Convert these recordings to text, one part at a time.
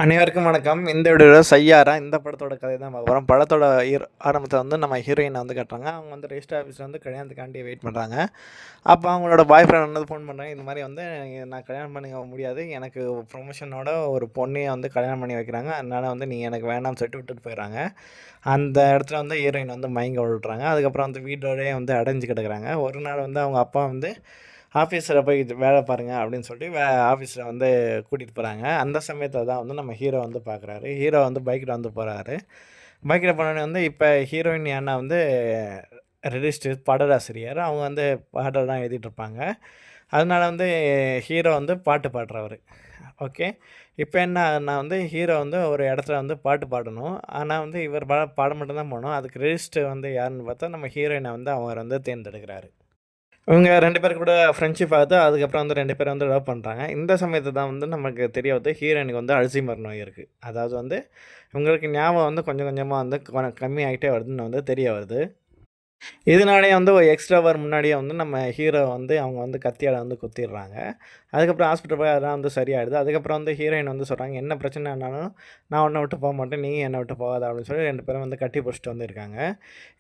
அனைவருக்கும் வணக்கம். இந்த வீடியோவில் சய்யாரா இந்த படத்தோட கதை தான் பார்க்க போகிறோம். படத்தோட ஆரம்பத்தில் வந்து நம்ம ஹீரோயினை வந்து கட்டுறாங்க. அவங்க வந்து ரெஜிஸ்டர் ஆஃபீஸில் வந்து கல்யாணத்துக்காண்டி வெயிட் பண்ணுறாங்க. அப்போ அவங்களோட பாய் ஃப்ரெண்ட் வந்து ஃபோன் பண்ணுறாங்க. இந்த மாதிரி வந்து நான் கல்யாணம் பண்ணிக்க முடியாது, எனக்கு ப்ரொமோஷனோட ஒரு பொண்ணையை வந்து கல்யாணம் பண்ணி வைக்கிறாங்க, அதனால் வந்து நீ எனக்கு வேணாம்னு சொல்லிட்டு விட்டுட்டு போயிடுறாங்க. அந்த இடத்துல வந்து ஹீரோயின் வந்து மயங்க விழுறாங்க. அதுக்கப்புறம் வந்து வீட்டோடய வந்து அடைஞ்சு கிடக்குறாங்க. ஒரு நாள் வந்து அவங்க அப்பா வந்து ஆஃபீஸில் போய் வேலை பாருங்க அப்படின்னு சொல்லிட்டு ஆஃபீஸில் வந்து கூட்டிகிட்டு போகிறாங்க. அந்த சமயத்தில் தான் வந்து நம்ம ஹீரோ வந்து பார்க்குறாரு. ஹீரோ வந்து பைக்கில் வந்து போகிறாரு. பைக்கில் போனோடனே வந்து இப்போ ஹீரோயின் அண்ணா வந்து ரெஜிஸ்டர் பாடலாசிரியர். அவங்க வந்து பாடலாம் எழுதிட்டுருப்பாங்க. அதனால வந்து ஹீரோ வந்து பாட்டு பாடுறவர். ஓகே. இப்போ என்ன நான் வந்து ஹீரோ வந்து ஒரு இடத்துல வந்து பாட்டு பாடணும். ஆனால் வந்து இவர் பாட மட்டும் தான் போகணும். அதுக்கு ரெஜிஸ்டர் வந்து யாருன்னு பார்த்தா நம்ம ஹீரோயினை வந்து அவர் வந்து தேர்ந்தெடுக்கிறாரு. இவங்க 2 பேர் கூட ஃப்ரெண்ட்ஷிப் ஆகுது. அதுக்கப்புறம் வந்து 2 பேரும் வந்து லவ் பண்றாங்க. இந்த சமயத்துல தான் வந்து நமக்கு தெரிய வருது, ஹீரோயினுக்கு வந்து அல்சைமர் நோய் இருக்கு. அதாவது வந்து இவங்களுக்கு ஞாபகம் வந்து கொஞ்சம் கொஞ்சமா வந்து கம்மி ஆயிட்டே வருதுன்னு வந்து தெரிய வருது. இதனாலேயே வந்து ஒரு எக்ஸ்ட்ரா ஹவர் முன்னாடியே வந்து நம்ம ஹீரோ வந்து அவங்க வந்து கத்தியால வந்து குத்திடுறாங்க. அதுக்கப்புறம் ஹாஸ்பிட்டல் போய் அதெல்லாம் வந்து சரியாயிடுது. அதுக்கப்புறம் வந்து ஹீரோயின் வந்து சொல்கிறாங்க, என்ன பிரச்சனைனாலும் நான் உன்னை விட்டு போக மாட்டேன், நீ என்னை விட்டு போகாத அப்படின்னு சொல்லி 2 பேரும் வந்து கட்டி பிடிச்சிட்டு வந்து இருக்காங்க.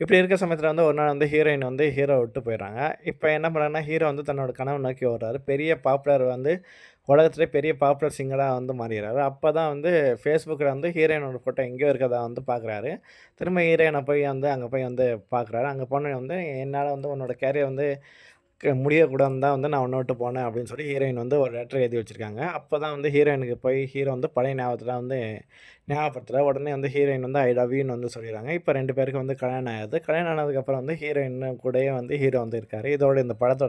இப்படி இருக்க சமயத்தில் வந்து ஒரு நாள் வந்து ஹீரோயின் வந்து ஹீரோ விட்டு போயிடுறாங்க. இப்போ என்ன பண்ணுறாங்கன்னா, ஹீரோ வந்து தன்னோட கனவை நோக்கி ஓடுறாரு. பெரிய பாப்புலர் வந்து உலகத்திலே பெரிய பாப்புலர் சிங்கராக வந்து மாறிடுறாரு. அப்போ தான் வந்து ஃபேஸ்புக்கில் வந்து ஹீரோயினோட ஃபோட்டோ எங்கேயோ இருக்கிறதா வந்து பார்க்குறாரு. திரும்ப ஹீரோயினை போய் வந்து அங்கே போய் வந்து பார்க்குறாரு. அங்கே போனோனே வந்து என்னால் வந்து உன்னோட கேரியர் வந்து முடியக்கூடாதுன்னு தான் வந்து நான் உன்ன விட்டு போனேன் அப்படின்னு சொல்லி ஹீரோயின் வந்து ஒரு லெட்டர் எழுதி வச்சுருக்காங்க. அப்போ தான் வந்து ஹீரோயினுக்கு போய் ஹீரோ வந்து பழைய ஞாபகத்தில் வந்து ஞாபகப்படுத்துகிறார். உடனே வந்து ஹீரோயின் வந்து ஐ லவ் யூன்னு வந்து சொல்லிடுறாங்க. இப்போ 2 பேருக்கு வந்து கல்யாணம் ஆகுது. கல்யாணம் ஆனதுக்கப்புறம் வந்து ஹீரோயின் கூடயே வந்து ஹீரோ வந்து இருக்கார். இதோட இந்த படத்தோட